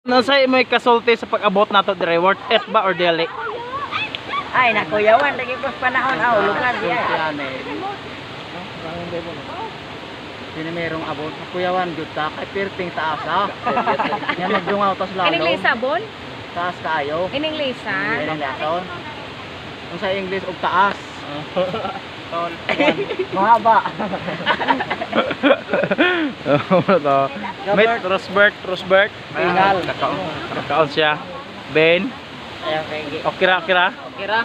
Nasay may kasulti sa pag-abot nato dire, worth it ba or dili? Ay, nakuyawan lagi pas panahon lugar diya. Sini merong abot kuyawan jud ta kay perting taas ha. Nya magdungaw tas lalo. Ining lisabon? Taas kaayo. Ining lisan? Ining lason. Kung sa English og taas. Tol. Mahaba. Mate, Rosbert. Tingal. Kakaon siya. Ben. Ayan kay Okira. Kira.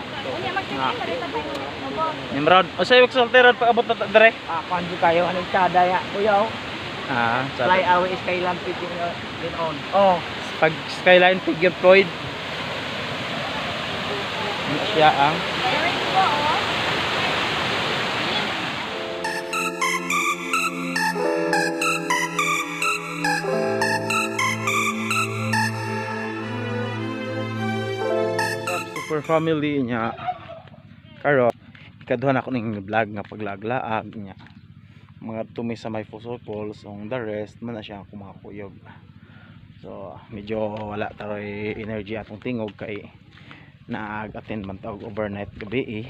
Nimrod. O sa'yo kasultiran pag-abot nato dire? Kanjo kayo anong tada ya kuyaw. Fly Sabi. away skyline fitting din on. Pag skyline figure Floyd. Siya ang super family niya. Karon ikaduhan ako ning vlog nga paglaglaag niya. Mga tumi sa may Fossil Falls, on the rest man na siya ako mga kuyog. So medyo wala taroy energy atong tingog kay naag-attend man tawag overnight gabi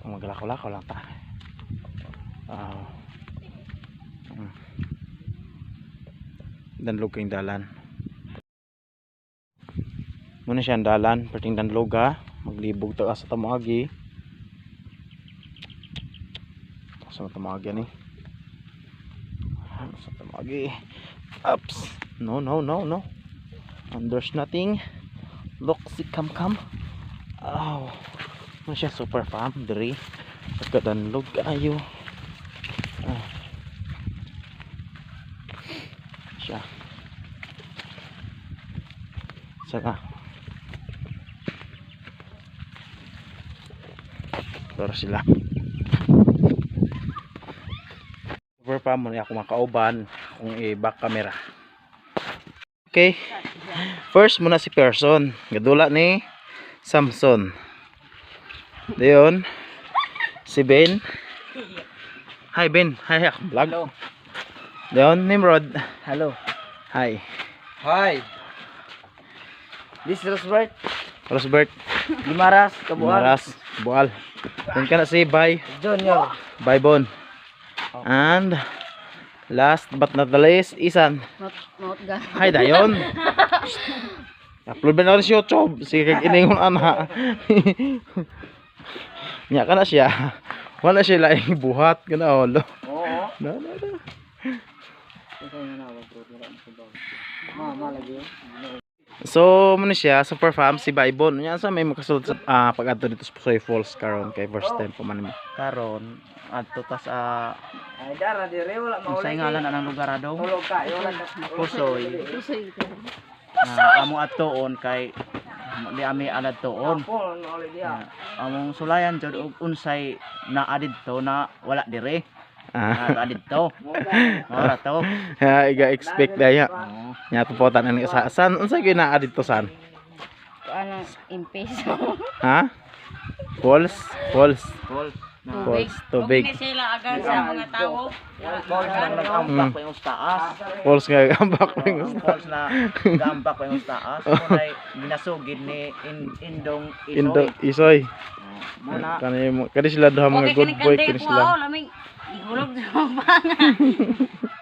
maglakaw-lakaw lang ta. Danlog kayong dalan muna siya ang dalan perting danlog ha, maglibog ta sa tamagi sa tamagi ni sa tamagi. Ups, no and there's nothing. Look, si come ano siya, super farm diri pagkadanlog kayo siya saka pero sila super farm mo niya ako makauban kung i-back camera. Okay, first muna si Person gadula ni Samson, dayon si Ben. Hi Ben, hi vlog. Hello. Dayon Nimrod. Hello. Hi. Hi. This is Rosbert. Limaras, Kabuan. Maras Bual. Then ka na si Bay Junior. Bon. And last but not the least, Isan. Not ga. Hi dayon. Upload ba na sa YouTube? Sige kag iningon ana. Nya ka na siya. Wala siya laing buhat kana olo. Oo. No. Mama lagi. So muna siya super farm si Baybon. Nya sa may makasulod sa pag-adto dito sa Pusoy Falls karon kay first time pa man mo. Karon adto ta sa Ay dara dire wala kung sa ngalan anang lugar adong Tulog kayo lang Pusoy. Amo adtoon kay di ami alad toon. Phone ulit diya. Among sulayan jud og unsay naa didto na wala dire. Ah. Didto. Ora to. Ya iga expect daya. Oo. Nya tupotan ani sa san unsa gyud naa dito san? Ano, impes. Ha? Falls. Kol. Tubig. Sila agad sa mga tao. Kol na nag-ambak pa yung taas. Falls nga ambak ning Kol na nag-ambak pa yung taas. Munay ginasugid ni Indong Indo Isoy. Isoy. Muna Kani sila daw mga good boy kini sila. Laming ihulog sa bangan.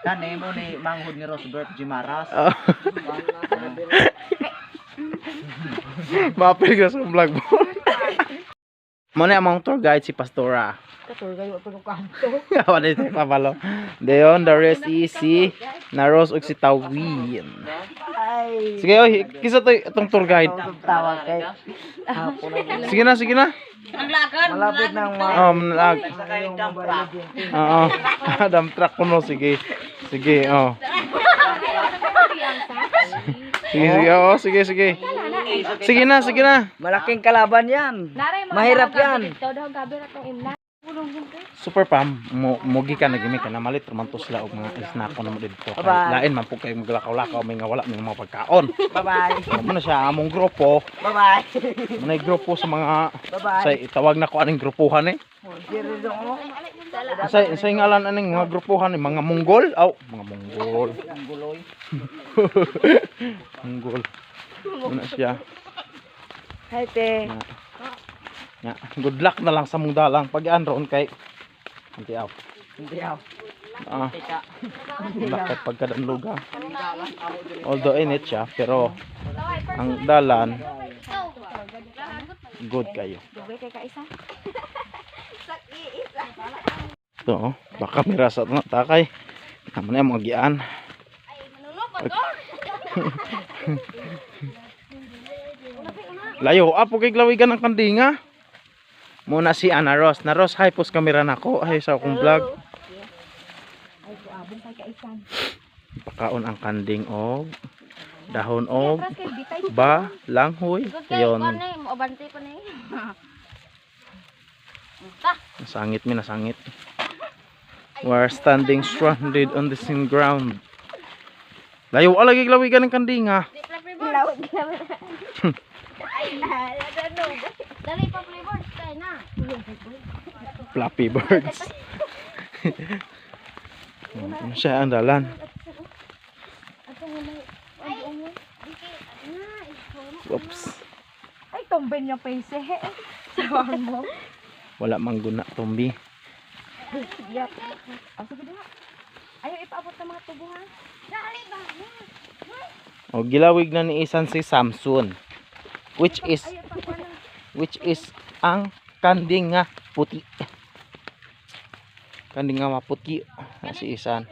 kani mo ni manghud ni Rosbert Gimaras. Mapil ka sa vlog mo. Muna among tour guide si Pastora. Katur kayo pa kanto. Wala si Pabalo. Deon, the rest is si Naros ug si Tawin. Ay. Sige, oy, kisa to itong tour guide. Tawag kay. Sige na. Ang lagan. Malapit nang Nalag. Sa kay dump truck. Oo. Dump truck kuno, sige. Sige, oh. Sige. Sige na. Malaking kalaban yan. Mahirap yan. Super Pam, mugi ka nagimi ka na malit man to sila og mga snack ko na mo dito. Bye-bye. Lain man po kay maglakaw-lakaw may nga wala may mga pagkaon. Bye-bye. Mo na siya among grupo. Bye-bye. Mo na grupo sa mga Bye-bye. sa itawag na ko aning grupuhan eh. Diri dong mo. Sa ngalan aning mga grupuhan eh, mga Mongol. Aw, mga Mongol. Ang guloy. Unggol. Ano siya? Hi, te. Nya. Good luck na lang sa mong dalang pag-an ron kay hindi aw. Hindi ako. Ah, Tika. bakit pagkadanluga. Although init siya pero ang dalan good kayo. Dugay kay kaisa. Ito, baka mirasa ito na takay. Naman na yung mga gian. Layo, apo kay glawigan ng kandinga. Muna si Ana Ros. Na Ros, hi, post kamera na ko. Ay, sa akong vlog. Pakaon ang kanding og dahon og ba langhoy. Ayon. Abante pa ni. Nasangit mi, nasangit. We're standing stranded on the same ground. Layo, alagi glawigan ng kandinga. Lawag naman. Dali pa flavor, tayo na. Flappy birds. Ano siya ang dalan? Oops. Ay, tumben niya pa isa. Sawar mo. Wala mangguna tumbi. Yap. Sige na. Ayaw ipaabot ng mga tubuhan. Dali ba? O gilawig na ni isan si Samson. Which is ang kanding nga puti. Kanding nga maputi. Si isan.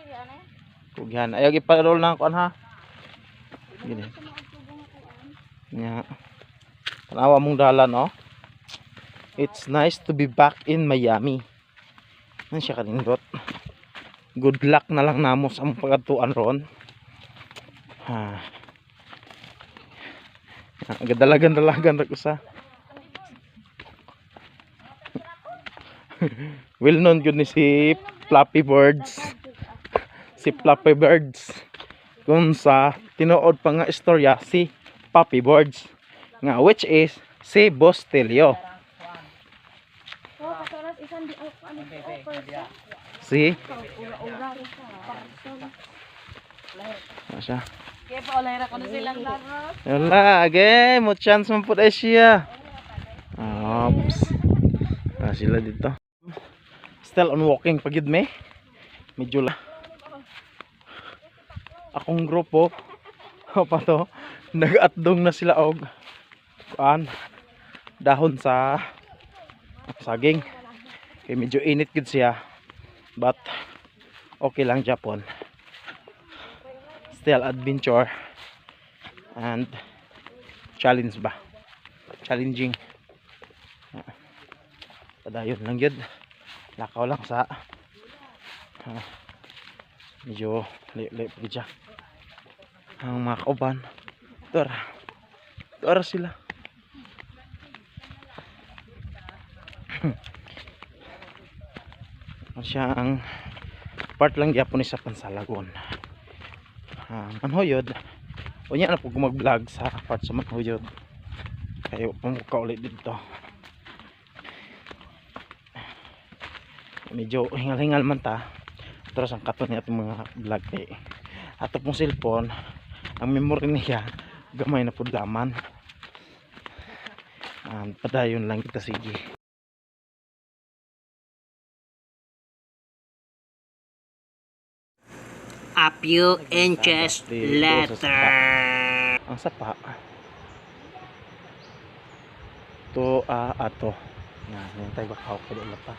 Kugyan. Ayaw iparol na ako ha. Gini. Nya. Tanawa mong dalan oh. It's nice to be back in Miami. Ano siya kanindot? Good luck na lang namo sa mong pagatuan ron. Ha. Gadalagan ra ko sa. Well known gud ni si Flappy Birds. Si Flappy Birds. Kung sa tinuod pa nga istorya si Puppy Birds nga which is si Bostelio. Si Masya. Kaya pa ulay ra ko na silang daros. Wala, okay, mo chance man pud ay siya. Oops. Sila dito. Still on walking pagid me. Medyo la. Akong grupo pa to, nag-atdong na sila og kuan dahon sa saging. Kay medyo init gid siya. But okay lang Japon. Still adventure and challenge ba? Challenging. Padayon lang yun. Lakaw lang sa medyo liit siya. Ang mga kauban. Ito sila. Siya ang part lang gyapon ni sa Pansalagon. Manhuyod. Unya na po mag-vlog sa part sa Manhuyod. Kayo pamuka ulit dito. Medyo hingal-hingal man ta. Terus ang katon niya itong mga vlog kay ato pong cellphone, ang memory niya gamay na po laman. Padayon lang kita sige. A few inches later. Ang sapa. To ato. Yan, nintay bakaw ko doon pa.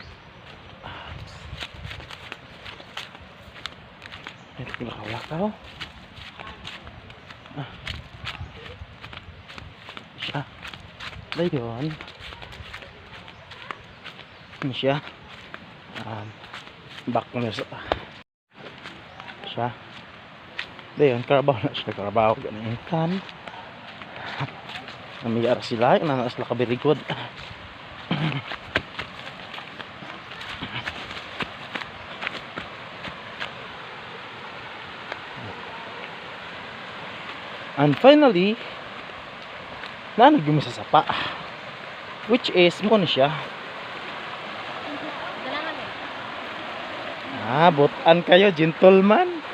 Ito lakaw-lakaw. Siya. Dayon. Ano siya? Back na sa siya. Dayon, karabaw na siya. Karabaw. Ganun kan. Namiyara sila. Nana sila kabirigod. And finally, nanagumi sa sapa. Which is, mo na siya. Butan kayo, gentleman.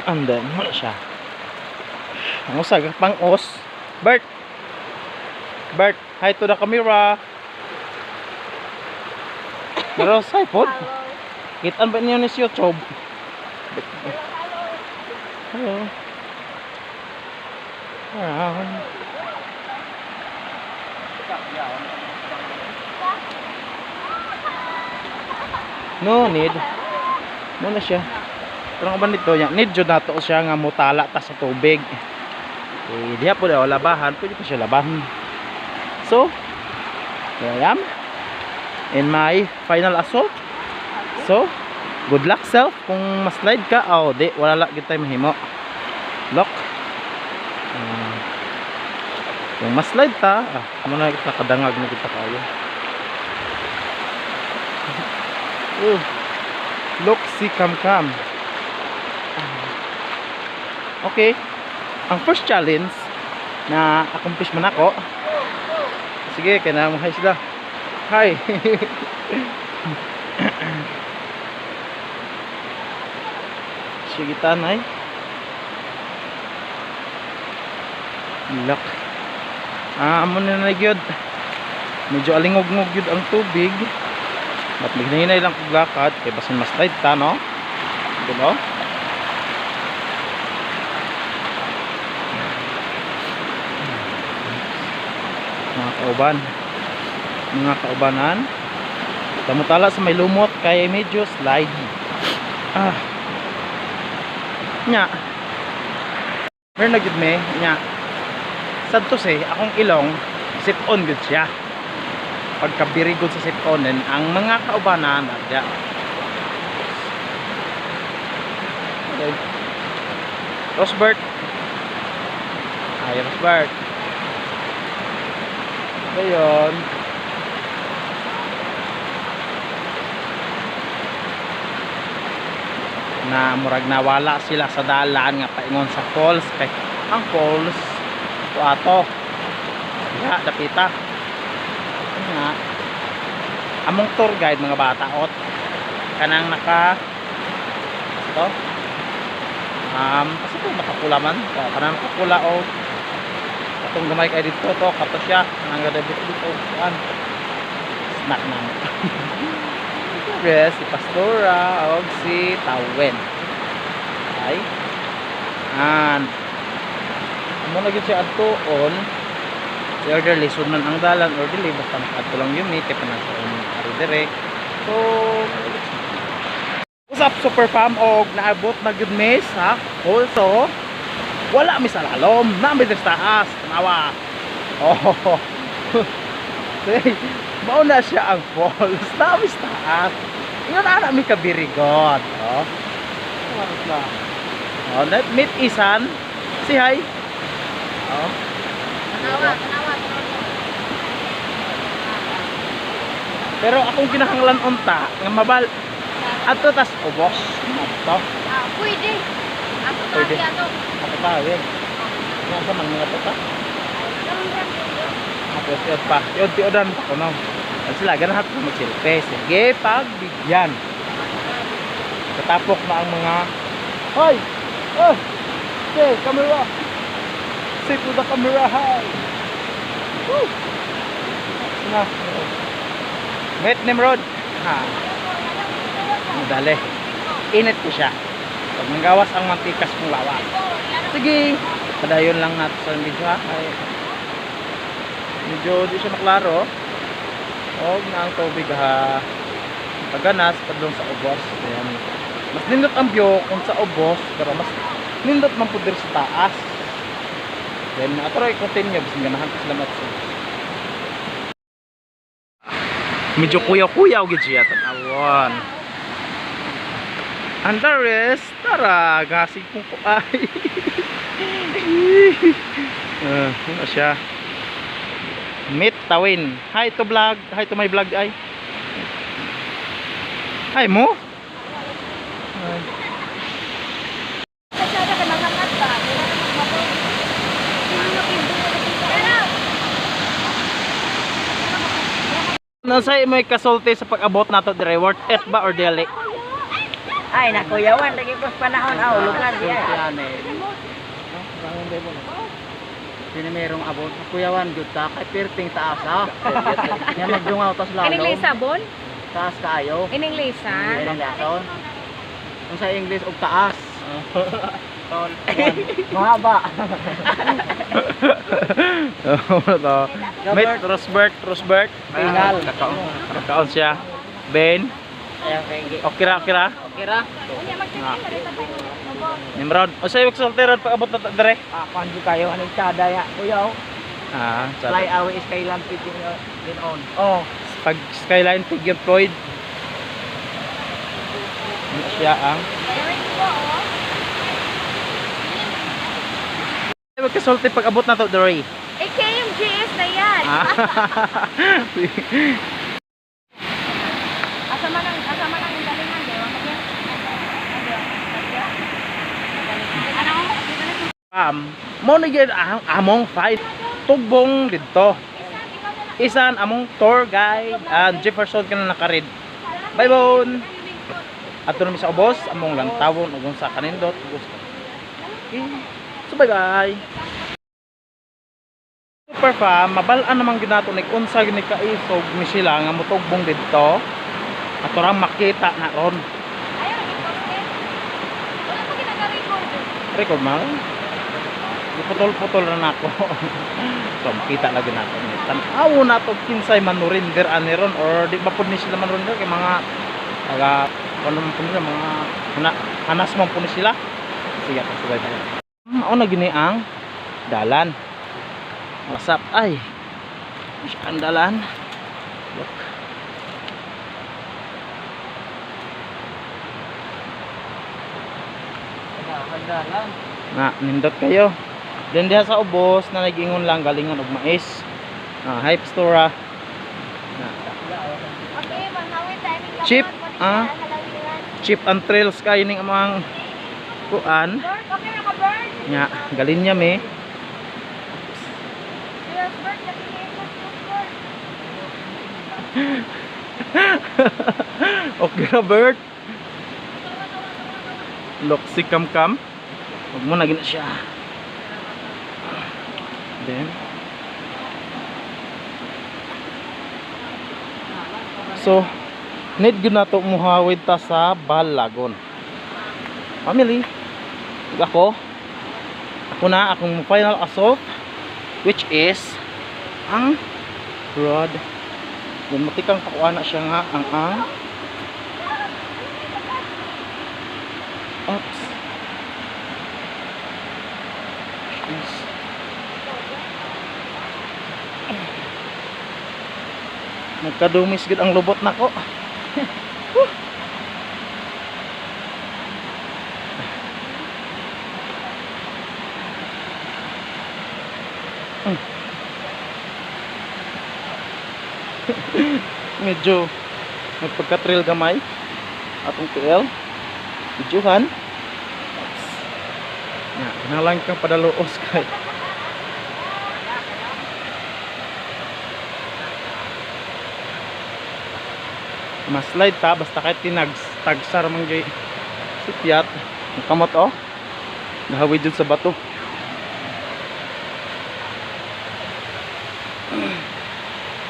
And then, wala siya. Ang usag, pang os. Bert! Bert, hi to the camera. Pero sa iPod. Kitaan ba niyo ni si YouTube? Hello. Around. No need. Muna siya. Pero nga ba nito yan? Need jud nato siya nga mutala ta sa tubig. Eh, diha po daw labahan. Pwede pa siya labahan. So, here I am. In my final assault. So, good luck self. Kung ma-slide ka, oh, di, wala lang kita mahimo. Look. Kung ma-slide ta, muna kita kadangag na kita kayo. Look, si kam-kam. Okay. Ang first challenge na accomplish man ako. Sige, kaya na hi sila. Hi. Sige tanay. Look. Amo na gyud. Medyo alingog-ngog gyud ang tubig. But maghinay lang kog lakad kay basin mas slide ta no. Diba? Mga kaubanan, tamutala sa may lumot kaya medyo slide. Nya meron na gud me nya sadto say akong ilong sit on gud siya pagkabirigod sa sit onen ang mga kaubanan adya. Okay. Rosbert, hi Rosbert. Ayun. Na murag nawala sila sa dalan nga paingon sa falls kay ang falls ito ato ya dapita nga among tour guide mga bata ot kanang naka ito kasi kung nakapula man kanang nakapula o katong gamay kay dito to kato siya nang gada dito kuan snack na mo. Yes, si Pastora o si Tawen. Ay. And amo na gyud siya adtuon. Si order lisunan ang dalan or dili basta adto lang yun kay panasa ari dire. So usap super fam og naabot na gyud mes ha. Also wala mi sa lalom, na mi sa taas, tanawa. Oh. Say, mao na siya ang falls, na mi sa taas. Ingon ana mi kabirigot, oh. Oh, let meet Isan. Si hi. Oh. Tanawa. Pero akong kinahanglan unta nga mabal adto tas ubos. Adto. Pwede. Ako Pwede. tayo ato. Ako tayo. Nasa man mga tota. Ako siya pa. Yod tiodan pa ko no. Sila ganahan ko magsilpe. Sige, pagbigyan. Katapok na ang mga hoy! Oh! Okay, camera! Say to the camera, hi! Woo! Na. Met Nimrod! Ha! Madali. Init ko siya. Pag nanggawas ang mantikas kong lawas. Sige! Padayon lang natin sa video ha. Ay, medyo di siya maklaro. Og na ang tubig ha. Paganas, padlong sa ubos. Ayan. Mas nindot ang view kung sa ubos. Pero mas nindot man po sa taas. Then, atro i-continue. Bisin ganahan ko sila matsos. Medyo kuyaw-kuyaw gid siya. Tanawon. Andares, tara. Gasig kong kuay. Ano siya? Meet Tawin. Hi to vlog. Hi to my vlog ay. Hi mo. Hi. Nasay may kasulti sa pag-abot nato dire worth it ba or dili? Ay, nakuyawan lagi ko sa panahon. Lugan Doon diya. siya ni. Sino merong abot? Kuyawan jud ta kay perting taas ha. Nya magdungaw tas Ining lalom. lisa, bon? Taas kaayo. Ining lisa. Ilang lason. Kung sa English og taas. Tol. Mahaba. Ano to? Mate, Rosbert. Tingal. Kakaon siya. Ben. Ayan, kaya Okay ra. Kira. Nimrod. O sa'yo, solteron pag abot na dere. Kanji kayo, anong tsada ya. Kuya, Fly away is kailan piting din on. Oh. Pag skyline figure Floyd. Ano siya ang? Huwag ka solti pag abot na to dere. yung GS na yan. Asa man ang galingan, di ba? Mo na yun ang among fight tugbong dito. Isan among tour guide and Jefferson ka na nakarid. Bye bon. Ato na mi sa ubos among lantawon ug sa kanindot gusto. Okay. So bye bye. Super fam, mabal-an naman ginato ni unsa gini kaisog ni sila nga motugbong dito. Ato ra makita na ron. Record mal. Putol-putol na nako. So makita lagi nato ni tan-aw na to kinsay manurinder aniron or di ba pud ni sila manurinder kay mga taga ano man pud nila mga hanas man pud ni sila. Sige pa subay tayo. Mao na gini ang dalan. Masap ay. Ang dalan. Look. Hagdalan. Na nindot kayo. Then diha sa ubos na nagingon lang galingan og mais. Hype store. Okay, manghawin tayo. Cheap, Chip and trails kay ning amang kuan. Bird, okay na ka, bird. Nya galin niya me. Yes, bird, kasi bird. Okay na Bert. Look si Kam. Huwag mo na gina siya. Then so need gyud nato muhawid ta sa Balagon. Family. Ako na akong final assault which is ang road. Yan matikang pakuha na siya nga ang oops. Yes. Nagkadumis gid ang lubot nako. Medyo nagpagka-trail gamay atong TL. Videohan. Ya, nalang kang padaluos kay. Mas slide ta basta kahit tagsar man gyud sipyat. Ang kamot oh. Nahawid jud sa bato.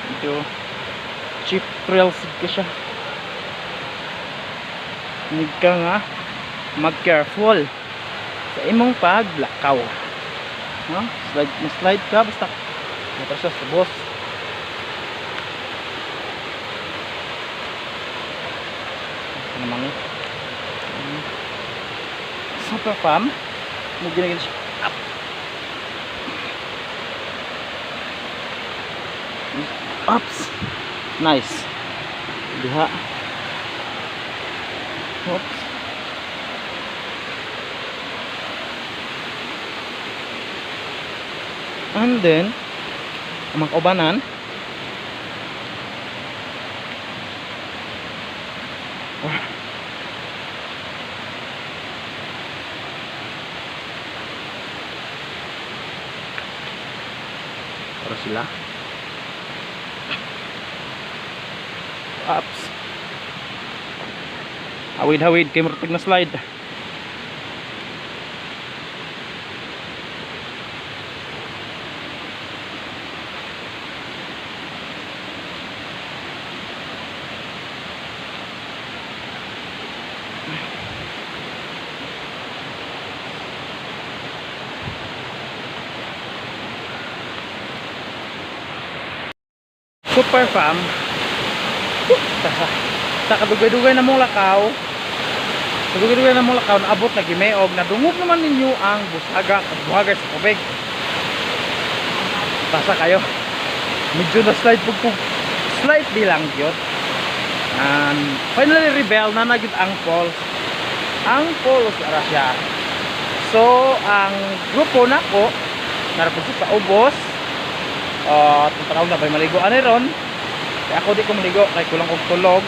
Medyo cheap trails ka siya. Need ka nga mag-careful sa imong paglakaw. No? Slide ka basta matasas sa boss. Naman eh. Super fam. Mo ginagin siya. Up. Ups. Nice. Diha. Oops. And then ang mga kaubanan para sila ups Hawid-hawid kay murag na slide. Super fam. Sa kadugay-dugay na mong lakaw. Sa kadugay-dugay na mong lakaw, naabot na gimeog, nadungog naman ninyo ang busaga at buhagay sa kubig. Basa kayo. Medyo na slide pugpug. Slightly lang yun. And finally rebel na nagit ang falls. Ang falls ara siya. So, ang grupo na ko, narapos sa ubos. Itong panahon na ba'y maligo ani ron. Kaya ako di ko maligo, kaya kulang kong tulog.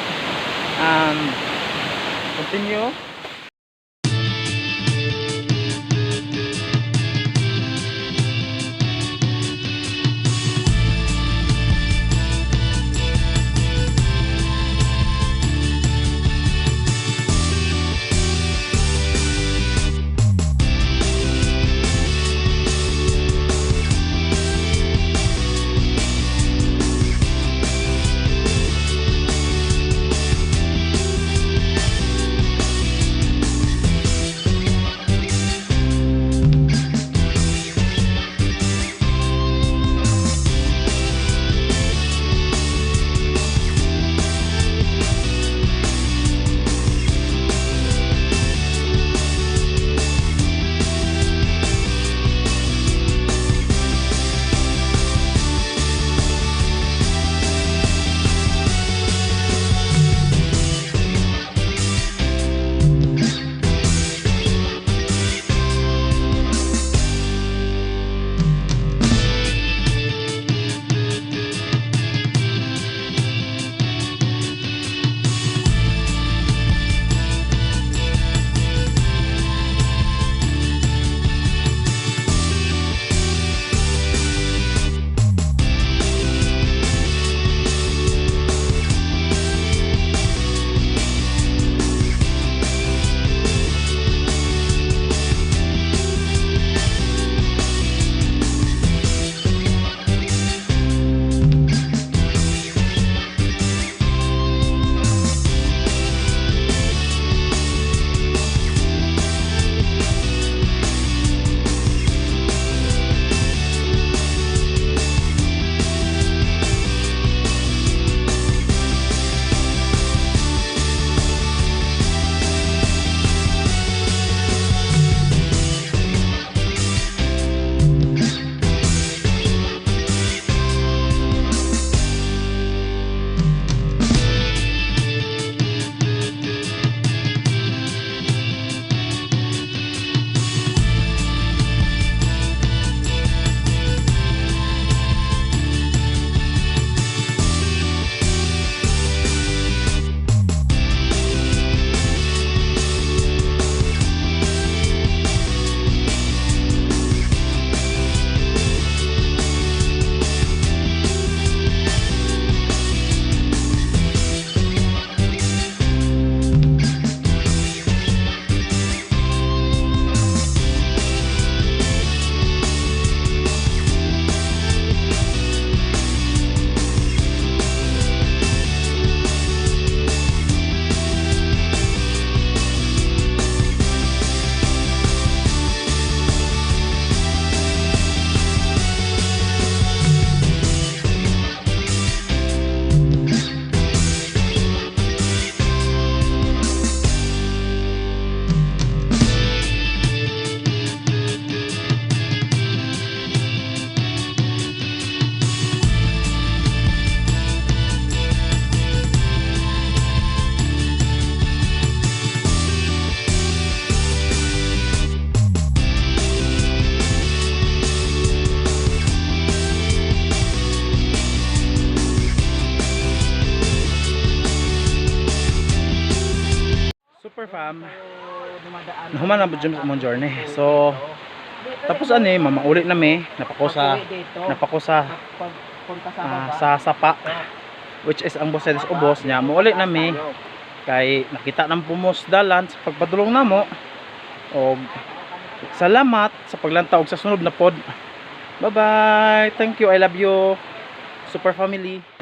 Continue. Super fam. Nahuman na budyo sa mong journey. So tapos ani mamauli na mi napako sa Punta sa sa sapa which is ang boss ubos niya. Mauli na mi kay nakita ng pumusdalan sa pagpadulong namo. O salamat sa paglantaw sa sunod na pod. Bye bye. Thank you. I love you. Super family.